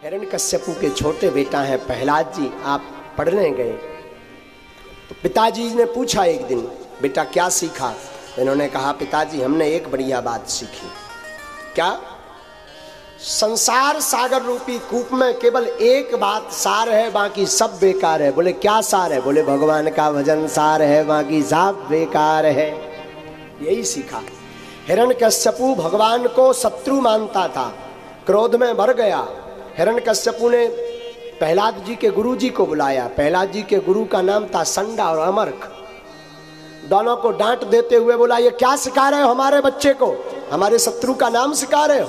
हिरण्यकश्यपु के छोटे बेटा हैं प्रहलाद जी, आप पढ़ने गए तो पिताजी ने पूछा एक दिन, बेटा क्या सीखा? इन्होंने कहा, पिताजी हमने एक बढ़िया बात सीखी। क्या? संसार सागर रूपी कूप में केवल एक बात सार है, बाकी सब बेकार है। बोले क्या सार है? बोले भगवान का भजन सार है, बाकी सब बेकार है। यही सीखा। हिरण्यकश्यपु भगवान को शत्रु मानता था, क्रोध में भर गया। हिरण्यकश्यपु ने प्रहलाद जी के गुरु जी को बुलाया। प्रहलाद जी के गुरु का नाम था संडा और अमरक। दोनों को डांट देते हुए बोला, ये क्या सिखा रहे हो हमारे बच्चे को? हमारे शत्रु का नाम सिखा रहे हो?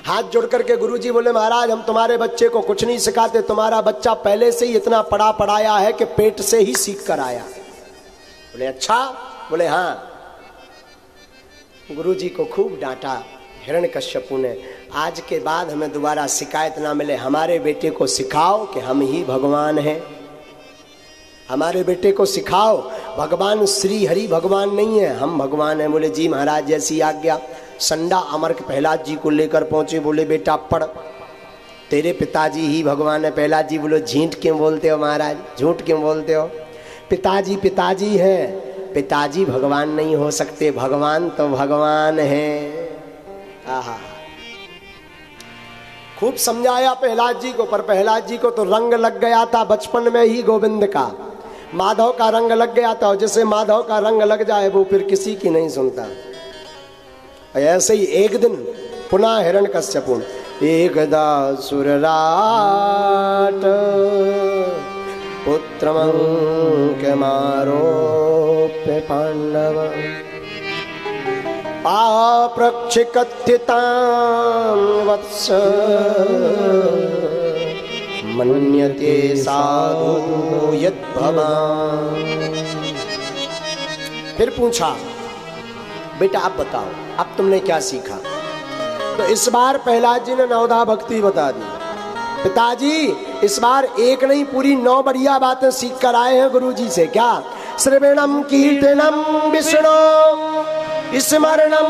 हाथ जोड़ करके गुरुजी बोले, महाराज हम तुम्हारे बच्चे को कुछ नहीं सिखाते, तुम्हारा बच्चा पहले से ही इतना पढ़ा पढ़ाया है कि पेट से ही सीख कर आया। बोले अच्छा? बोले हाँ। गुरुजी को खूब डांटा हिरण्यकश्यपु ने। आज के बाद हमें दोबारा शिकायत ना मिले, हमारे बेटे को सिखाओ कि हम ही भगवान हैं। हमारे बेटे को सिखाओ भगवान श्री हरि भगवान नहीं है, हम भगवान हैं। बोले जी महाराज जैसी आज्ञा। संडा अमरक प्रहलाद जी को लेकर पहुंचे। बोले बेटा पढ़, तेरे पिताजी ही भगवान है। प्रहलाद जी बोले झूठ क्यों बोलते हो महाराज, झूठ क्यों बोलते हो? पिताजी पिताजी हैं, पिताजी भगवान नहीं हो सकते, भगवान तो भगवान है। आहा, खूब समझाया प्रहलाद जी को, पर प्रहलाद जी को तो रंग लग गया था बचपन में ही गोविंद का, माधव का रंग लग गया था। और जैसे माधव का रंग लग जाए वो फिर किसी की नहीं सुनता। ऐसे ही एक दिन पुनः हिरण्यकश्यपु, एकदा सुरराट पुत्रमंक मारोप्य पांडव पाप्रक्षिकथितां वत्स मन्यते साधु यद्भवान्। फिर पूछा, बेटा आप बताओ अब तुमने क्या सीखा? तो इस बार प्रहलाद जी ने नवधा भक्ति बता दी। पिताजी इस बार एक नहीं पूरी 9 बढ़िया बातें सीख कर आए हैं गुरु जी से। क्या? श्रवणम कीर्तनम विष्णु स्मरणम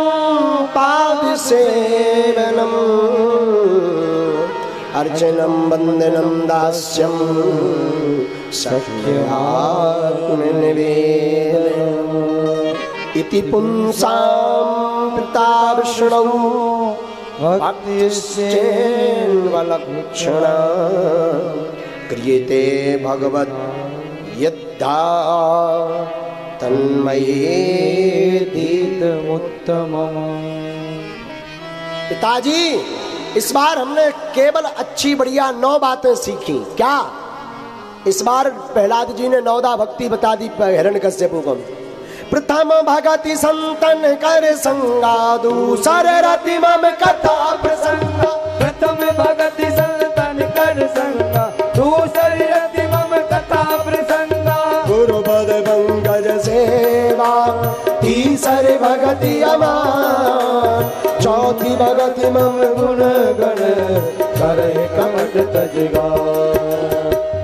पाद सेवनम अर्चनम वंदनम दास्यम सख्यात्मनिवेदनम इति पुंसां पिता विष्णु भक्तिश्चेन्वलक्षणा क्रियते भगवत् यद्धा तन्मयेतीतमुत्तमम्। पिताजी इस बार हमने केवल अच्छी बढ़िया 9 बातें सीखी। क्या? इस बार प्रहलाद जी ने 9दा भक्ति बता दी हिरण्यकश्यपु को। प्रथम भगति संतन कर संगा, दूसर रति मम कथा प्रसंगा। प्रथम भगति संतन कर संगा, दूसर रति मम कथा प्रसंगा। गुरुपद पंकज सेवा, तीसरी भगति अमान, चौथी भगति मम गुण गण करे कमट तजगा।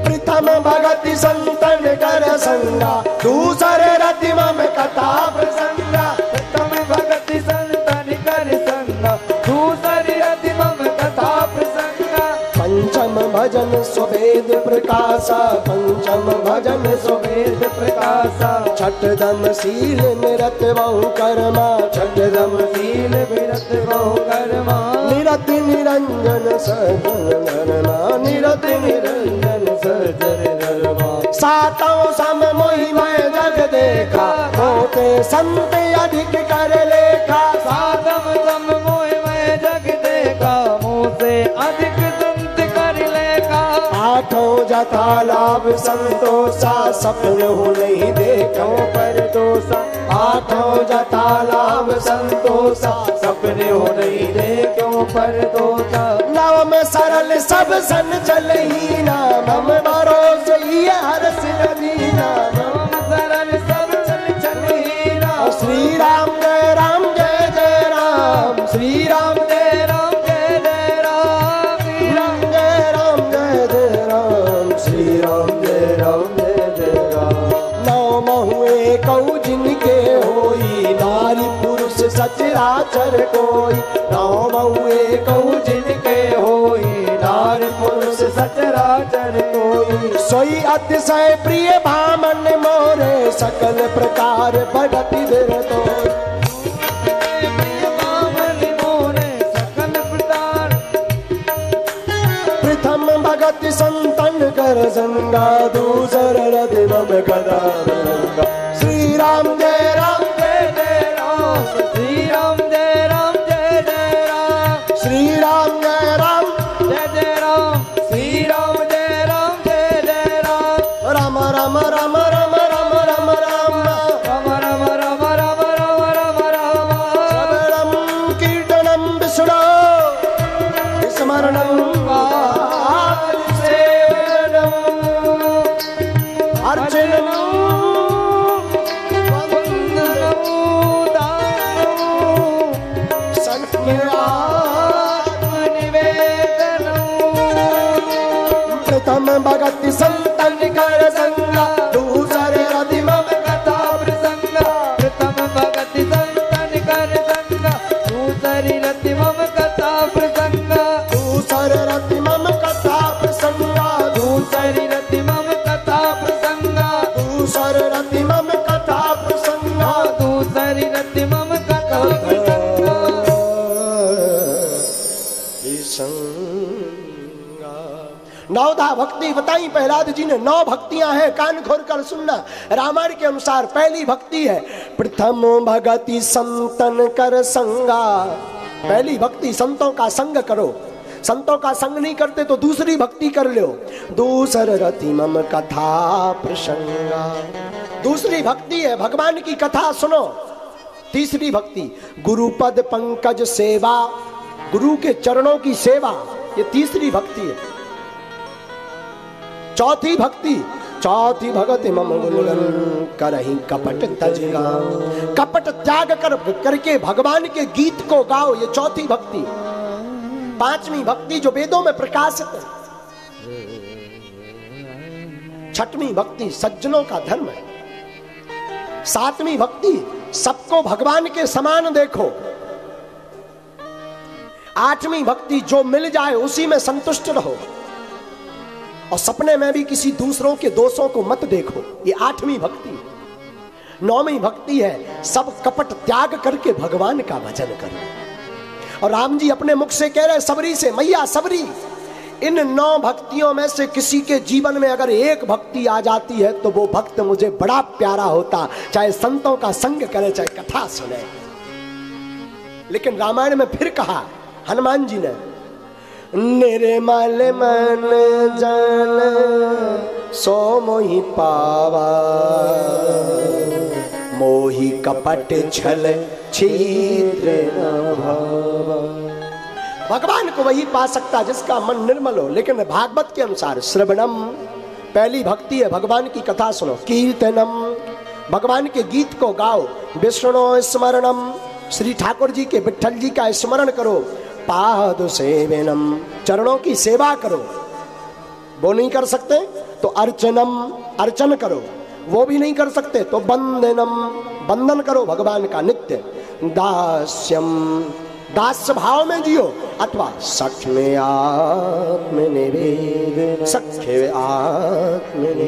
प्रथम भगति संतन कर संगा, दूसरे रति मम कथा प्रसंगा। प्रथम भगति संतन कर संगा, दूसरी रति मम कथा प्रसंगा। पंचम भजन सुवेद प्रकाशा, पंचम भजन सुवेद प्रकाशा। छठदम शील निरत बहु कर्मा, छठदम शील निरत बहु कर्मा। निरति निरंजन सजन धर्मा, निरति निरंजन सजन धर्मा। सातों सम मोहि मैं जग देखा, होते संत अधिक कर लेखा। सातम सम मोहि मैं जग देखा, मोसे अधिक संत कर लेखा। आठों जथा लाभ संतोषा, सपन हो नहीं देखो पर दोषा। आठों जथा लाभ संतोषा, सपने हो नहीं देखो पर दोषा। नव में सरल सब सन चलही नाम, हम भरोसे ही हरस नदी नाम। नव सरल सब सन चलही नाम। श्री राम जय राम जय जय राम, श्री राम जय राम जय जय राम। श्री राम जय राम जय जय राम, श्री राम जय राम जय जय राम। नौ महुए कऊ जिनके होई, नारी पुरुष सचराचर कोई। नौ महुए कऊ जिनके चराचर कोई। सोई अतिशय प्रिय भामन मोरे सकल प्रकार भगति दे तो। प्रथम भगति संतन कर संगा दूसर रति मम कथा प्रसंगा। श्री राम जय राम जय जय राम, श्री राम जय राम जय जय राम, श्री राम जय राम जय जय राम, श्री राम जय राम जय जय राम। राम राम राम राम राम राम राम राम राम राम राम राम राम राम। श्रवणं कीर्तनं विष्णो स्मरणं सेवनम् अर्चनं प्रथम भगति संतन कर संगा दूसरे रति मम कथा प्रसंगा। प्रथम भगति संतन कर संगा दूसरी रति मम कथा प्रसंगा। दूसरे रति मम कथा प्रसंगा। दूसरी रति मम कथा प्रसंगा। दूसरे रति मम कथा प्रसंगा। दूसरी रति मम कथा प्रसंगा। नवधा भक्ति बताई प्रहलाद जी ने। 9 भक्तियां हैं, कान खोल कर सुनना। रामायण के अनुसार पहली भक्ति है प्रथम भगति संतन कर संगा। पहली भक्ति संतों का संग करो। संतों का संग नहीं करते तो दूसरी भक्ति कर लो। दूसर रति मम कथा प्रसंगा। दूसरी भक्ति है भगवान की कथा सुनो। तीसरी भक्ति गुरुपद पंकज सेवा, गुरु के चरणों की सेवा, ये तीसरी भक्ति है। चौथी भक्ति मम गुणगन करहि कपट तजगा। कपट त्याग करके भगवान के गीत को गाओ, ये चौथी भक्ति। पांचवी भक्ति जो वेदों में प्रकाशित है। छठवीं भक्ति सज्जनों का धर्म है। सातवीं भक्ति सबको भगवान के समान देखो। आठवीं भक्ति जो मिल जाए उसी में संतुष्ट रहो और सपने में भी किसी दूसरों के दोषों को मत देखो, ये आठवीं भक्ति है। नौवीं भक्ति है सब कपट त्याग करके भगवान का भजन करो। और राम जी अपने मुख से कह रहे सबरी से, मैया सबरी, इन 9 भक्तियों में से किसी के जीवन में अगर एक भक्ति आ जाती है तो वो भक्त मुझे बड़ा प्यारा होता, चाहे संतों का संग करे चाहे कथा सुने। लेकिन रामायण में फिर कहा हनुमान जी ने, निर्मल मन जन सो मोहि पावा, मोहि कपट छल छिद्र न भावा। भगवान को वही पा सकता जिसका मन निर्मल हो। लेकिन भागवत के अनुसार श्रवणम पहली भक्ति है, भगवान की कथा सुनो। कीर्तनम भगवान के गीत को गाओ। विष्णु स्मरणम श्री ठाकुर जी के विठ्ठल जी का स्मरण करो। पाद सेवनम चरणों की सेवा करो। वो नहीं कर सकते तो अर्चनम अर्चन करो। वो भी नहीं कर सकते तो बंदनम बंदन करो भगवान का नित्य। दास्यम दास्य भाव में जियो अथवा सख्य में आत्मनिवेदन, सख्य आत्मनिवेदन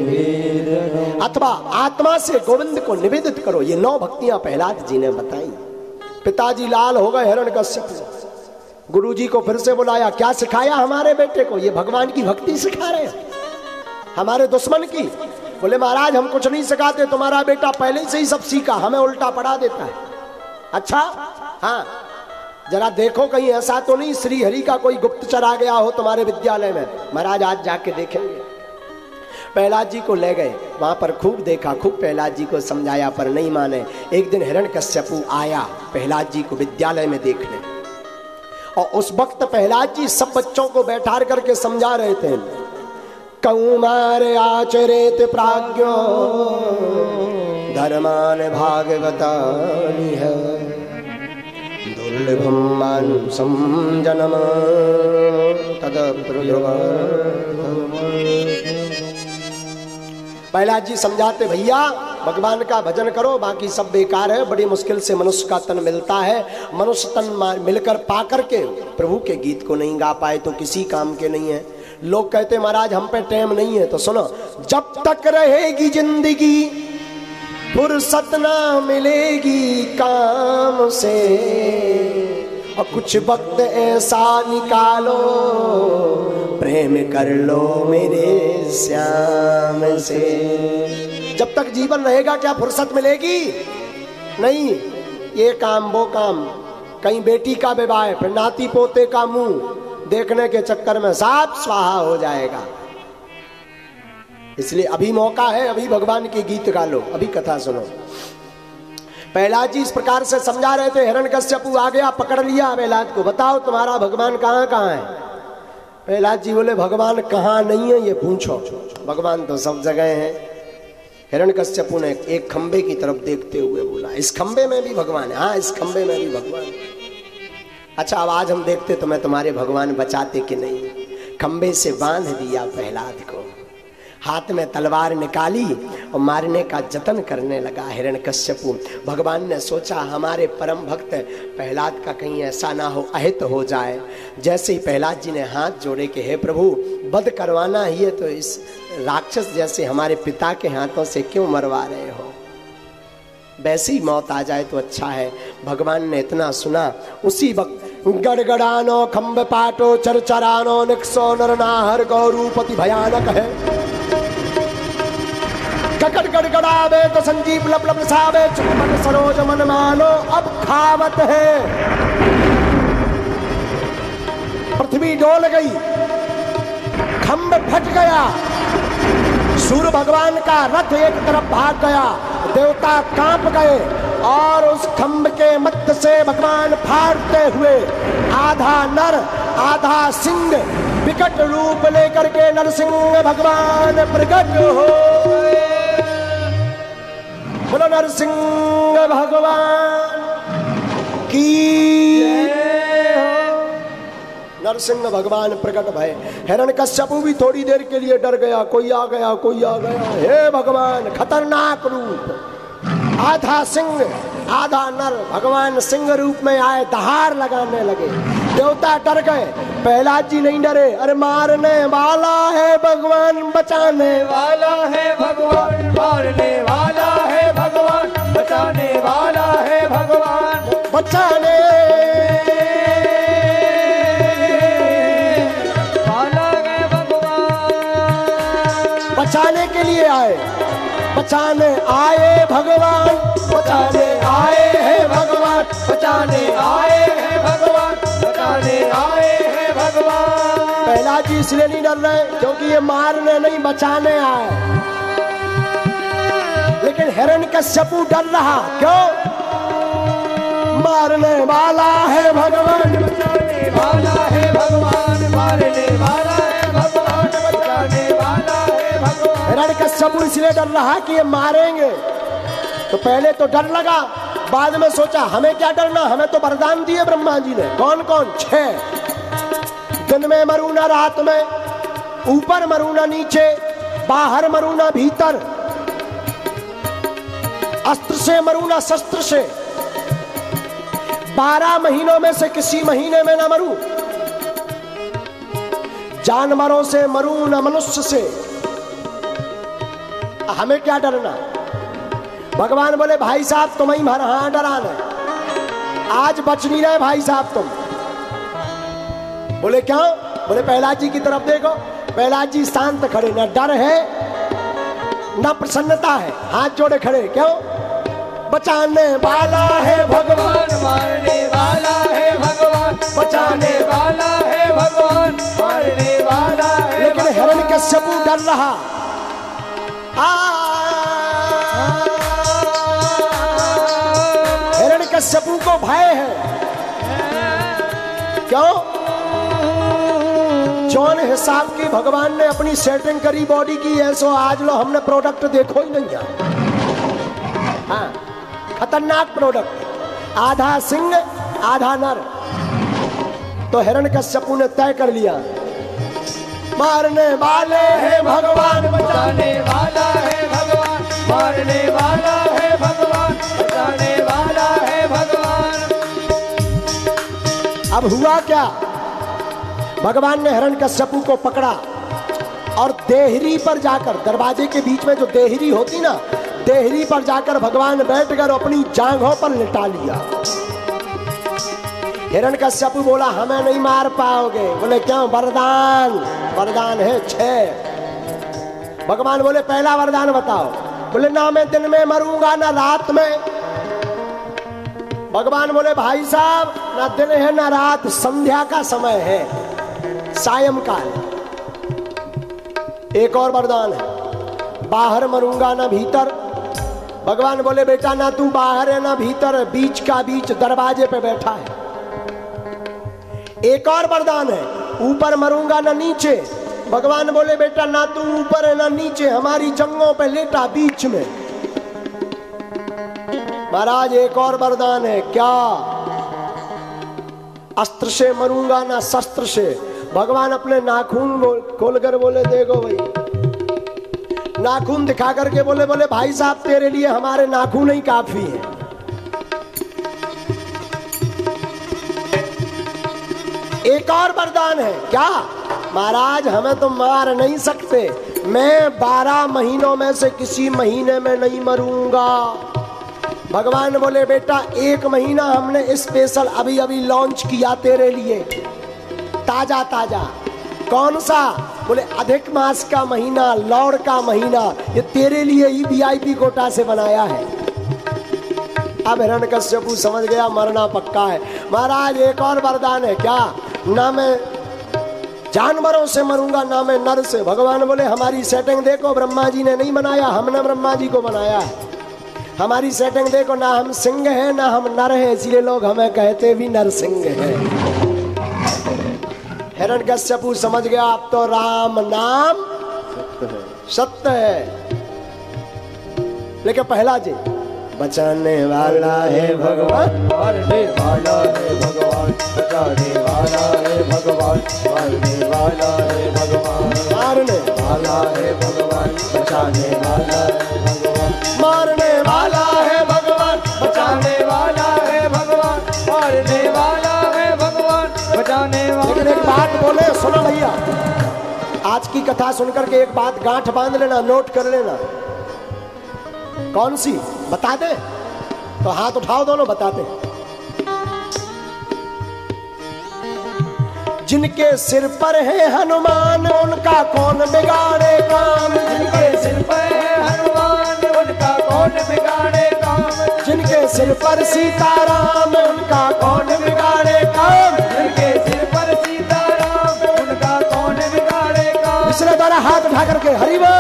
अथवा आत्मा से गोविंद को निवेदित करो। ये 9 भक्तियां प्रहलाद जी ने बताई। पिताजी लाल हो गए हिरण्यकश्यप। गुरुजी को फिर से बुलाया, क्या सिखाया हमारे बेटे को? ये भगवान की भक्ति सिखा रहे हैं हमारे दुश्मन की। बोले महाराज हम कुछ नहीं सिखाते, तुम्हारा बेटा पहले से ही सब सीखा, हमें उल्टा पढ़ा देता है। अच्छा हाँ, जरा देखो कहीं ऐसा तो नहीं श्री हरि का कोई गुप्तचर आ गया हो तुम्हारे विद्यालय में। महाराज आज जाके देखेंगे। प्रहलाद जी को ले गए, वहां पर खूब देखा, खूब प्रहलाद जी को समझाया पर नहीं माने। एक दिन हिरण्यकश्यपु आया प्रहलाद जी को विद्यालय में देखने, और उस वक्त प्रहलाद जी सब बच्चों को बैठा करके समझा रहे थे। कौमार आचरेत प्राज्ञो धर्मान भागवतानि है, दुर्लभम मानुषम जन्म प्रहलाद जी समझाते, भैया भगवान का भजन करो, बाकी सब बेकार है। बड़ी मुश्किल से मनुष्य का तन मिलता है, मनुष्य तन मिलकर पा करके प्रभु के गीत को नहीं गा पाए तो किसी काम के नहीं है। लोग कहते महाराज हम पे टाइम नहीं है, तो सुनो, जब तक रहेगी जिंदगी फुर्सत ना मिलेगी काम से, और कुछ वक्त ऐसा निकालो प्रेम कर लो मेरे श्याम से। जब तक जीवन रहेगा क्या फुर्सत मिलेगी? नहीं, ये काम वो काम, कहीं बेटी का विवाह, फिर नाती पोते का मुंह देखने के चक्कर में सब स्वाहा हो जाएगा। इसलिए अभी मौका है, अभी भगवान के गीत गा लो, अभी कथा सुनो। प्रहलाद जी इस प्रकार से समझा रहे थे, हिरण्यकश्यपु आ गया, पकड़ लिया प्रहलाद को, बताओ तुम्हारा भगवान कहाँ कहाँ है? प्रहलाद जी बोले भगवान कहाँ नहीं है ये पूछो, भगवान तो सब जगह है। हिरण्यकश्यपु ने एक खंबे की तरफ देखते हुए बोला, इस खंबे में भी भगवान है? हाँ, इस खंबे में भी भगवान है। अच्छा, अब आज हम देखते तो मैं तुम्हारे भगवान बचाते कि नहीं। खंबे से बांध दिया प्रहलाद को, हाथ में तलवार निकाली और मारने का जतन करने लगा हिरण्यकश्यपु। भगवान ने सोचा हमारे परम भक्त प्रहलाद का कहीं ऐसा ना हो, अहित हो जाए। जैसे ही प्रहलाद जी ने हाथ जोड़े कि हे प्रभु, वध करवाना ही है तो इस राक्षस जैसे हमारे पिता के हाथों से क्यों मरवा रहे हो? वैसी ही मौत आ जाए तो अच्छा है। भगवान ने इतना सुना, उसी वक्त गड़गड़ानो खंब पाटो चरचरानो निक्सो नरनाहर गौरूपति भयानक है। ककट गड़गड़ावे तो संजीव लब लब सावे, चुपन सरोज मन मानो अब खावत है। पृथ्वी डोल गई, खंब फट गया, सूर्य भगवान का रथ एक तरफ भाग गया, देवता कांप गए और उस खंब के मध्य से भगवान फाड़ते हुए आधा नर आधा सिंह विकट रूप लेकर के नरसिंह भगवान प्रकट हो। बोलो नरसिंह भगवान की। नरसिंह भगवान प्रकट भय। हिरण्यकश्यपु भी थोड़ी देर के लिए डर गया, कोई आ गया कोई आ गया। हे भगवान, खतरनाक रूप, आधा सिंह आधा नर, भगवान सिंह रूप में आए, दहाड़ लगाने लगे। देवता डर गए, प्रहलाद जी नहीं डरे। अरे मारने वाला है भगवान, बचाने वाला है भगवान, मारने वाला है भगवान, बचाने वाला है भगवान, बचाने बचाने के लिए आए, बचाने आए भगवान, बचाने आए हैं भगवान, बचाने आए हैं भगवान, बचाने आए हैं भगवान। प्रहलाद जी इसलिए नहीं डर रहे क्योंकि ये मारने नहीं बचाने आए, लेकिन हिरण्यकश्यपु डर रहा। क्यों? मारने वाला है भगवान, बचाने वाला है भगवान, मारने वाला है भगवान, बचाने वाला है भगवान। हिरण्यकश्यपु इसलिए डर रहा कि ये मारेंगे। तो पहले तो डर लगा, बाद में सोचा हमें क्या डरना, हमें तो वरदान दिए ब्रह्मा जी ने। कौन कौन? 6। दिन में मरूना, रात में, ऊपर मरूना नीचे, बाहर मरूना भीतर, अस्त्र से मरूना शस्त्र से, 12 महीनों में से किसी महीने में ना मरूं, जानवरों से मरूं न मनुष्य से। हमें क्या डरना? भगवान बोले भाई साहब तुम ही भर, हाँ डराना, आज बच नहीं रहे भाई साहब तुम। बोले क्यों? बोले प्रहलाद जी की तरफ देखो, प्रहलाद जी शांत खड़े, न डर है न प्रसन्नता है, हाथ जोड़े खड़े। क्यों? बचाने वाला है भगवान, मारने वाला है भगवान, बचाने वाला है भगवान, मारने वाला है। लेकिन हिरण्यकश्यपु डर रहा। हिरण्यकश्यपु को भय है। क्यों? जौन हिसाब की भगवान ने अपनी सेटिंग करी बॉडी की, ऐसो आज लो हमने प्रोडक्ट देखो ही नहीं है। हाँ, खतरनाक प्रोडक्ट, आधा सिंह आधा नर। तो हिरण्यकश्यपु ने तय कर लिया, मारने वाले हैं भगवान, बचाने वाला है भगवान, मारने वाला है भगवान, बचाने वाला है भगवान। अब हुआ क्या? भगवान ने हिरण्यकश्यपु को पकड़ा और देहरी पर जाकर, दरवाजे के बीच में जो देहरी होती ना, देहरी पर जाकर भगवान बैठकर अपनी जांघों पर लिटा लिया। हिरण्यकश्यपु बोला हमें नहीं मार पाओगे। बोले क्यों? वरदान, वरदान है 6। भगवान बोले पहला वरदान बताओ। बोले ना मैं दिन में मरूंगा ना रात में। भगवान बोले भाई साहब ना दिन है ना रात, संध्या का समय है, सायंकाल। एक और वरदान है, बाहर मरूंगा ना भीतर। भगवान बोले बेटा ना तू बाहर है ना भीतर, बीच का बीच दरवाजे पे बैठा है। एक और वरदान है, ऊपर मरूंगा ना नीचे। भगवान बोले बेटा ना तू ऊपर है ना नीचे, हमारी जंगों पे लेटा बीच में। महाराज एक और वरदान है, क्या? अस्त्र से मरूंगा ना शस्त्र से। भगवान अपने नाखून खोलकर बोले देखो भाई, नाखून दिखा करके बोले भाई साहब तेरे लिए हमारे नाखून ही काफी है। एक और वरदान है, क्या? महाराज हमें तो मार नहीं सकते, मैं 12 महीनों में से किसी महीने में नहीं मरूंगा। भगवान बोले बेटा 1 महीना हमने स्पेशल अभी अभी लॉन्च किया तेरे लिए, ताजा ताजा। कौन सा? बोले अधिक मास का महीना, लौड़ का महीना, ये तेरे लिए ही VIP कोटा से बनाया है। अब हिरण्यकश्यपु समझ गया मरना पक्का है। महाराज एक और वरदान है, क्या? ना मैं जानवरों से मरूंगा ना मैं नर से। भगवान बोले हमारी सेटिंग देखो, ब्रह्मा जी ने नहीं बनाया, हमने ब्रह्मा जी को बनाया है। हमारी सेटिंग देखो, ना हम सिंह हैं ना हम नर हैं, इसलिए लोग हमें कहते भी नरसिंह हैं। हिरण्यकश्यपु समझ गया अब तो राम नाम सत्य है। लेकिन पहला जी, बचाने वाला है भगवान, मारने वाला है भगवान, बचाने वाला है भगवान, मारने वाला है भगवान, मारने वाला है भगवान, बचाने वाला है भगवान, मारने वाला है भगवान, बचाने वाला है भगवान, मारने वाला है भगवान, बचाने वाला। लेकिन एक बात बोले, सुनो भैया, आज की कथा सुनकर के एक बात गांठ बांध लेना, नोट कर लेना। कौन सी? बता दे तो हाथ उठाओ, दोनों बताते। जिनके सिर पर है हनुमान उनका कौन बिगाड़े काम, जिनके सिर पर है हनुमान उनका कौन बिगाड़े काम, जिनके सिर पर सीताराम उनका कौन बिगाड़े काम, जिनके सिर पर सीताराम उनका कौन बिगाड़े काम। इसलिए द्वारा हाथ उठा करके हरि बोल।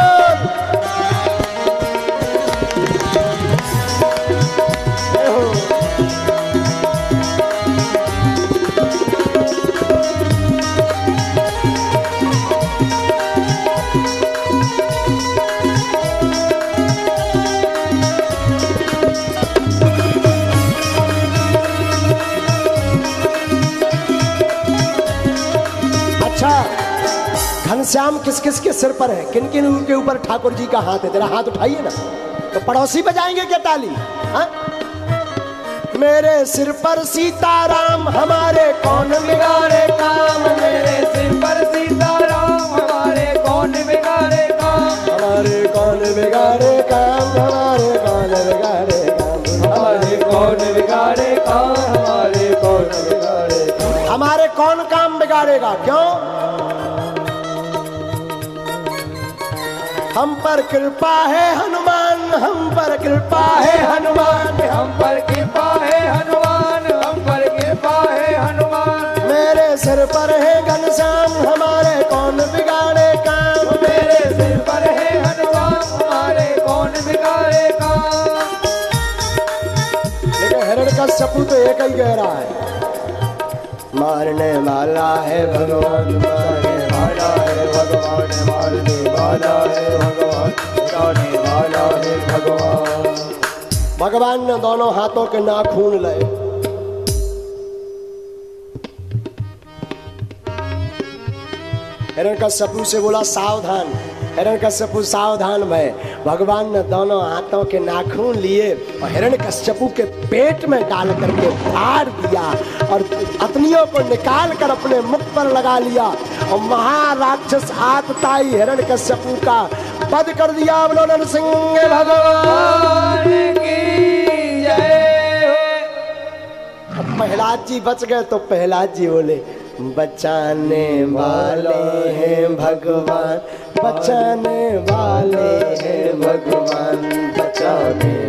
घनश्याम किस किस के सिर पर है, किन किन के ऊपर ठाकुर जी का हाथ है? तेरा हाथ उठाइए ना, तो पड़ोसी बजाएंगे क्या ताली? हा? मेरे सिर पर सीताराम हमारे कौन बिगाड़े काम, मेरे सिर पर सीताराम हमारे कौन बिगाड़े काम, हमारे कौन बिगाड़े काम, हमारे कौन बिगाड़े काम, हमारे कौन बिगाड़े काम, हमारे कौन बिगाड़े काम। हमारे कौन काम बिगाड़ेगा? क्यों? हम पर कृपा है हनुमान, हम पर कृपा है हनुमान, हम पर कृपा है हनुमान, हम पर कृपा है हनुमान। मेरे सिर पर है घनश्याम हमारे कौन बिगाड़े काम, मेरे सिर पर है हनुमान हमारे कौन बिगाड़े काम। लेकिन हिरण्यकश्यपु तो एक ही कह रहा है, मारने वाला है भगवान, मारने वाला है भगवान, मारने वाला है भगवान, मारने वाला है भगवान। भगवान ने दोनों हाथों के नाखून लए, हिरण्यकश्यपु से बोला सावधान। हिरण्यकश्यपु सावधान भय, भगवान ने दोनों हाथों के नाखून लिए और हिरण्यकश्यपु के पेट में डाल करके फाड़ दिया और अतनियों को निकाल कर अपने मुख पर लगा लिया और महाराक्षस आतताई हिरण्यकश्यपु का वध कर दिया। बोलो नरसिंह भगवान की जय। प्रहलाद जी बच गए तो प्रहलाद जी बोले बचाने वाले हैं भगवान, बचाने वाले हैं भगवान, बचाने